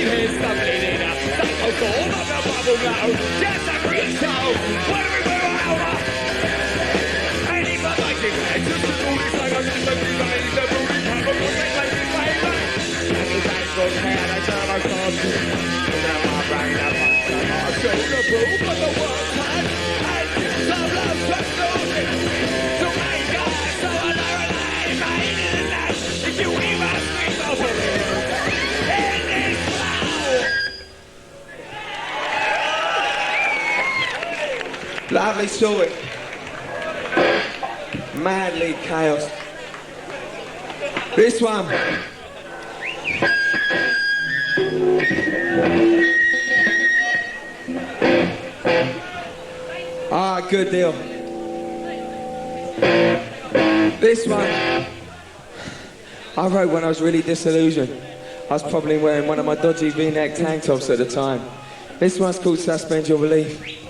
hear something in a cycle form of a bubble now. Just a green soul. What do we move over? Any fighting man, just a booty like a booty raise, the booty pop will make my favour. And the tanks go down, I turn my thoughts. Now my brain up, I show the proof of the world's time. And some love just losing. To make us so alive, in that. If you ever speak over in this cloud. Lovely story. Madly chaos. This one. Ah, good deal. This one I wrote when I was really disillusioned. I was probably wearing one of my dodgy V-neck tank tops at the time. This one's called Suspend Your Belief.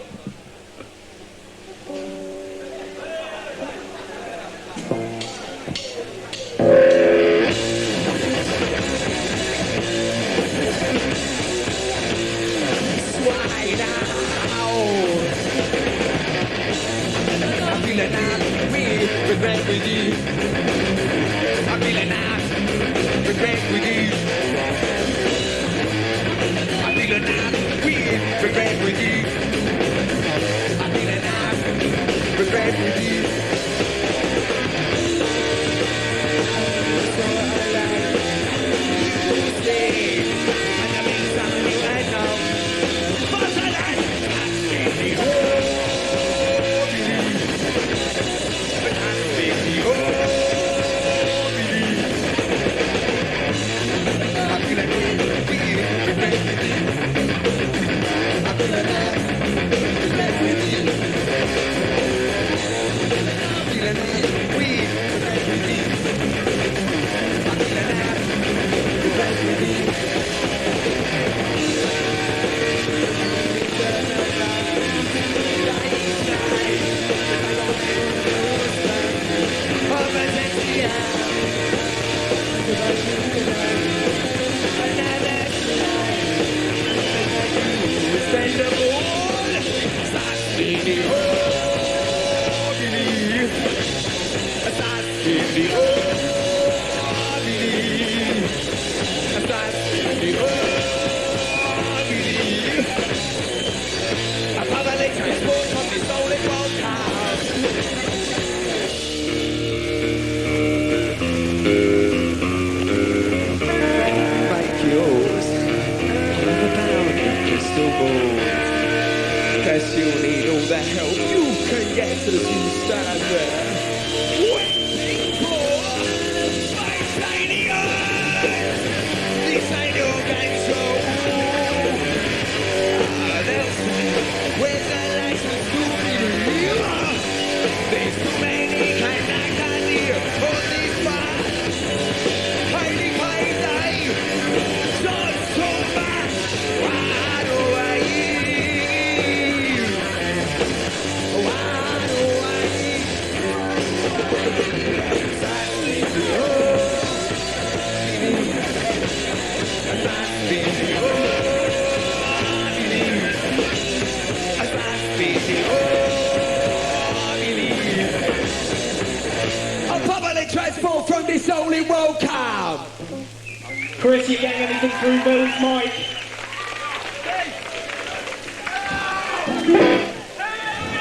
Chris, you getting anything through Bill's mic?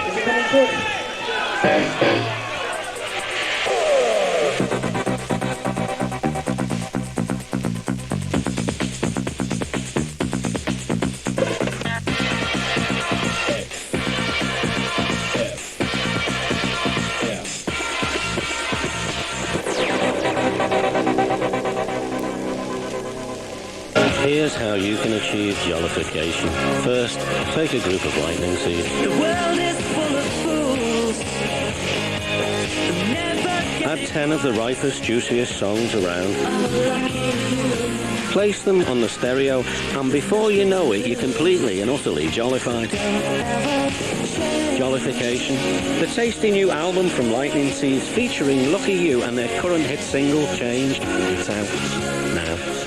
Is it coming through? Here's how you can achieve jollification. First, take a group of lightning seeds. The world is full of fools. Add 10 of the ripest, juiciest songs around. Place them on the stereo, and before you know it, you're completely and utterly jollified. Jollification, the tasty new album from Lightning Seeds featuring Lucky You and their current hit single, Changed. It's out now.